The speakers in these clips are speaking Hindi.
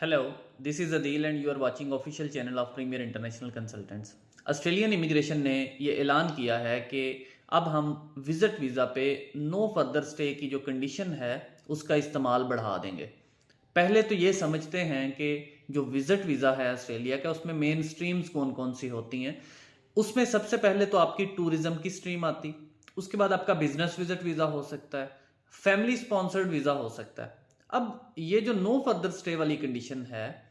Hello, this is Adil and you are watching official channel of Premier International Consultants. Australian immigration ने ये ऐलान किया है कि अब हम विज़िट वीज़ा पे नो फर्दर स्टे की जो कंडीशन है उसका इस्तेमाल बढ़ा देंगे। पहले तो ये समझते हैं कि जो विज़िट वीज़ा है ऑस्ट्रेलिया का उसमें मेन स्ट्रीम्स कौन कौन सी होती हैं। उसमें सबसे पहले तो आपकी टूरिज्म की स्ट्रीम आती, उसके बाद आपका बिजनेस विजिट वीज़ा हो सकता है, फैमिली स्पॉन्सर्ड वीज़ा हो सकता है। अब ये जो नो फर्दर स्टे वाली कंडीशन है,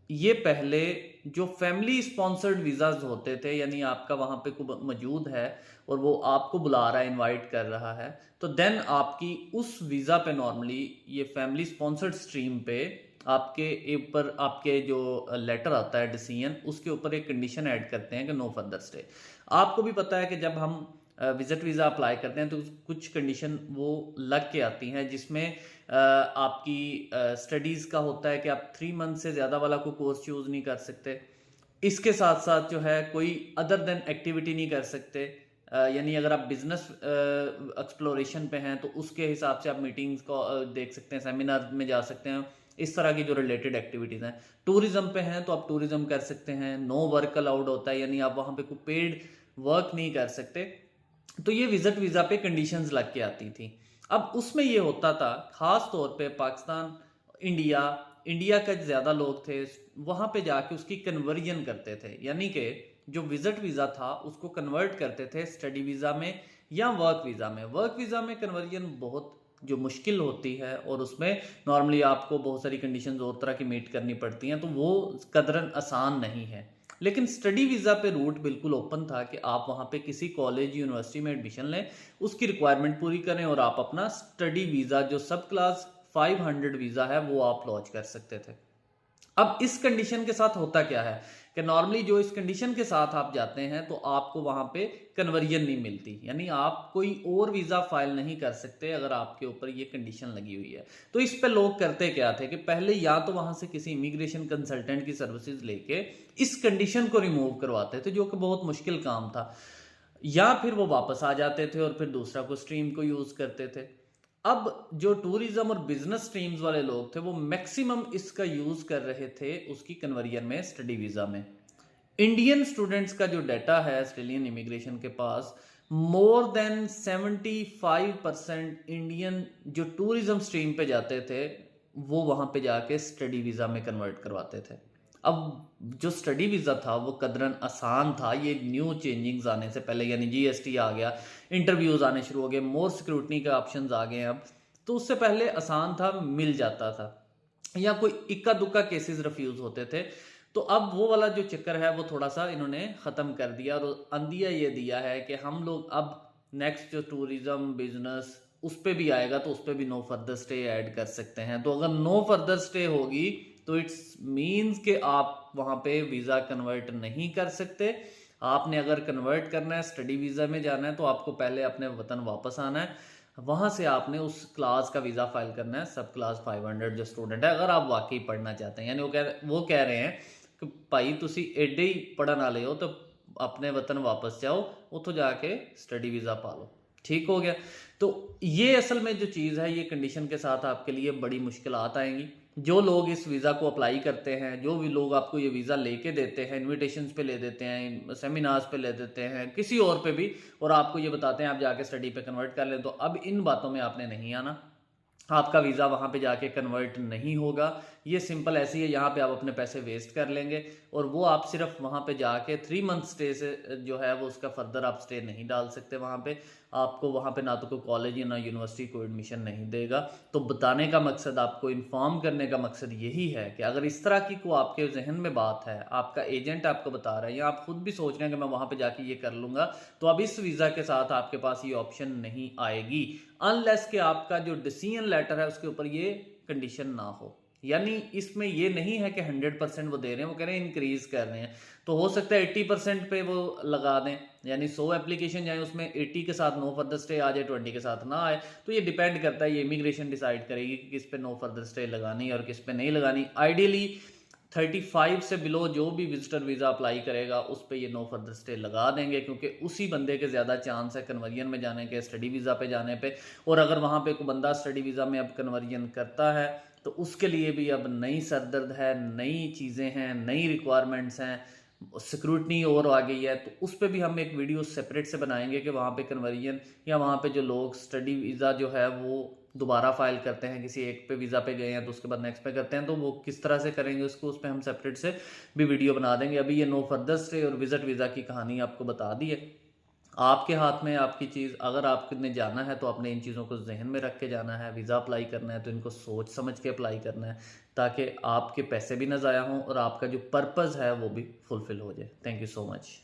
ये पहले जो फैमिली स्पॉन्सर्ड वीज़ाज होते थे, यानी आपका वहाँ पे कोई मौजूद है और वो आपको बुला रहा है, इनवाइट कर रहा है, तो देन आपकी उस वीज़ा पे नॉर्मली ये फैमिली स्पॉन्सर्ड स्ट्रीम पे आपके ऊपर आपके जो लेटर आता है डिसीजन, उसके ऊपर एक कंडीशन ऐड करते हैं कि नो फर्दर स्टे। आपको भी पता है कि जब हम विजिट वीज़ा अप्लाई करते हैं तो कुछ कंडीशन वो लग के आती हैं, जिसमें आपकी स्टडीज़ का होता है कि आप 3 मंथ से ज़्यादा वाला कोई कोर्स चूज़ नहीं कर सकते। इसके साथ साथ जो है कोई अदर देन एक्टिविटी नहीं कर सकते। यानी अगर आप बिजनेस एक्सप्लोरेशन पे हैं तो उसके हिसाब से आप मीटिंग्स को देख सकते हैं, सेमिनार में जा सकते हैं, इस तरह की जो रिलेटेड एक्टिविटीज़ हैं। टूरिज्म पे हैं तो आप टूरिज्म कर सकते हैं। नो वर्क अलाउड होता है, यानी आप वहाँ पे कोई पेड वर्क नहीं कर सकते। तो ये विजिट वीज़ा पे कंडीशंस लग के आती थी। अब उसमें ये होता था ख़ास तौर पे पाकिस्तान, इंडिया इंडिया का ज़्यादा लोग थे, वहाँ पे जाके उसकी कन्वर्जन करते थे, यानी कि जो विजिट वीज़ा था उसको कन्वर्ट करते थे स्टडी वीज़ा में या वर्क वीज़ा में। वर्क वीज़ा में कन्वर्जन बहुत जो मुश्किल होती है और उसमें नॉर्मली आपको बहुत सारी कंडीशंस और तरह की मीट करनी पड़ती हैं, तो वो कदरन आसान नहीं है। लेकिन स्टडी वीज़ा पे रूट बिल्कुल ओपन था कि आप वहाँ पे किसी कॉलेज यूनिवर्सिटी में एडमिशन लें, उसकी रिक्वायरमेंट पूरी करें और आप अपना स्टडी वीज़ा जो सब क्लास 500 वीज़ा है वो आप लॉन्च कर सकते थे। अब इस कंडीशन के साथ होता क्या है कि नॉर्मली जो इस कंडीशन के साथ आप जाते हैं तो आपको वहां पे कन्वर्जन नहीं मिलती, यानी आप कोई और वीज़ा फाइल नहीं कर सकते अगर आपके ऊपर ये कंडीशन लगी हुई है। तो इस पे लोग करते क्या थे कि पहले या तो वहां से किसी इमिग्रेशन कंसल्टेंट की सर्विसेज लेके इस कंडीशन को रिमूव करवाते थे, जो कि बहुत मुश्किल काम था, या फिर वो वापस आ जाते थे और फिर दूसरा को स्ट्रीम को यूज करते थे। अब जो टूरिज्म और बिजनेस स्ट्रीम्स वाले लोग थे वो मैक्सिमम इसका यूज कर रहे थे उसकी कन्वर्जन में स्टडी वीजा में। इंडियन स्टूडेंट्स का जो डाटा है ऑस्ट्रेलियन इमिग्रेशन के पास, मोर देन 75% इंडियन जो टूरिज्म स्ट्रीम पे जाते थे वो वहां पे जाके स्टडी वीजा में कन्वर्ट करवाते थे। अब जो स्टडी वीज़ा था वो कदरन आसान था, ये न्यू चेंजिंग्स आने से पहले, यानी जीएसटी आ गया, इंटरव्यूज़ आने शुरू हो गए, मोर सिक्योरिटी के ऑप्शंस आ गए हैं अब। तो उससे पहले आसान था, मिल जाता था, या कोई इक्का दुक्का केसेस रिफ्यूज़ होते थे। तो अब वो वाला जो चक्कर है वो थोड़ा सा इन्होंने ख़त्म कर दिया और अंदिया ये दिया है कि हम लोग अब नेक्स्ट जो टूरिज़्म बिजनेस उस पर भी आएगा तो उस पर भी नो फर्दर स्टे ऐड कर सकते हैं। तो अगर नो फर्दर स्टे होगी तो इट्स मीन्स कि आप वहाँ पे वीज़ा कन्वर्ट नहीं कर सकते। आपने अगर कन्वर्ट करना है, स्टडी वीज़ा में जाना है, तो आपको पहले अपने वतन वापस आना है, वहाँ से आपने उस क्लास का वीज़ा फाइल करना है, सब क्लास 500 जो स्टूडेंट है, अगर आप वाकई पढ़ना चाहते हैं। यानी वो कह रहे हैं कि भाई तुसी एडे ही पढ़न वाले हो तो अपने वतन वापस जाओ, उतो जाके स्टडी वीज़ा पा लो, ठीक हो गया। तो ये असल में जो चीज़ है, ये कंडीशन के साथ आपके लिए बड़ी मुश्किलात आएंगी। जो लोग इस वीज़ा को अप्लाई करते हैं, जो भी लोग आपको ये वीज़ा लेके देते हैं, इनविटेशंस पे ले देते हैं, सेमिनार्स पे ले देते हैं, किसी और पे भी, और आपको ये बताते हैं आप जाके स्टडी पे कन्वर्ट कर लें, तो अब इन बातों में आपने नहीं आना। आपका वीज़ा वहाँ पे जाके कन्वर्ट नहीं होगा। ये सिंपल ऐसी है, यहाँ पे आप अपने पैसे वेस्ट कर लेंगे और वो आप सिर्फ वहाँ पे जाके 3 मंथ स्टे से जो है वो उसका फर्दर आप स्टे नहीं डाल सकते वहाँ पे। आपको वहाँ पे ना तो कोई कॉलेज या ना यूनिवर्सिटी को एडमिशन नहीं देगा। तो बताने का मकसद, आपको इन्फॉर्म करने का मकसद यही है कि अगर इस तरह की को आपके जहन में बात है, आपका एजेंट आपको बता रहा है या आप खुद भी सोच रहे हैं कि मैं वहाँ पे जाके ये कर लूँगा, तो अब इस वीज़ा के साथ आपके पास ये ऑप्शन नहीं आएगी, अनलेस कि आपका जो डिसीजन लेटर है उसके ऊपर ये कंडीशन ना हो। यानी इसमें ये नहीं है कि 100% वो दे रहे हैं, वो कह रहे हैं इंक्रीज कर रहे हैं। तो हो सकता है 80% पे वो लगा दें, यानी 100 एप्लीकेशन जाए उसमें 80 के साथ नो फर्दर स्टे आ जाए, 20 के साथ ना आए। तो ये डिपेंड करता है, ये इमिग्रेशन डिसाइड करेगी कि किस पे नो फर्दर स्टे लगानी है और किस पे नहीं लगानी। आइडियली 35 से बिलो जो भी विजिटर वीज़ा अप्लाई करेगा उस पर ये नो फर्दर स्टे लगा देंगे, क्योंकि उसी बंदे के ज़्यादा चांस है कन्वर्जन में जाने के, स्टडी वीज़ा पे जाने पे। और अगर वहाँ पे कोई बंदा स्टडी वीज़ा में अब कन्वर्जन करता है तो उसके लिए भी अब नई सरदर्द है, नई चीज़ें हैं, नई रिक्वायरमेंट्स हैं, सिक्योरिटी और आ गई है। तो उस पर भी हम एक वीडियो सेपरेट से बनाएंगे कि वहाँ पे कन्वर्जन या वहाँ पे जो लोग स्टडी वीज़ा जो है वो दोबारा फाइल करते हैं, किसी एक पे वीज़ा पे गए हैं तो उसके बाद नेक्स्ट पे करते हैं, तो वो किस तरह से करेंगे उसको, उस पर हम सेपरेट से भी वीडियो बना देंगे। अभी ये नो फर्दर स्टे और विजिट वीज़ा की कहानी आपको बता दी है। आपके हाथ में आपकी चीज़, अगर आपने जाना है तो आपने इन चीज़ों को जहन में रख के जाना है। वीज़ा अप्लाई करना है तो इनको सोच समझ के अप्लाई करना है, ताकि आपके पैसे भी ना ज़ाया हों और आपका जो पर्पज़ है वो भी फुलफ़िल हो जाए। Thank you so much.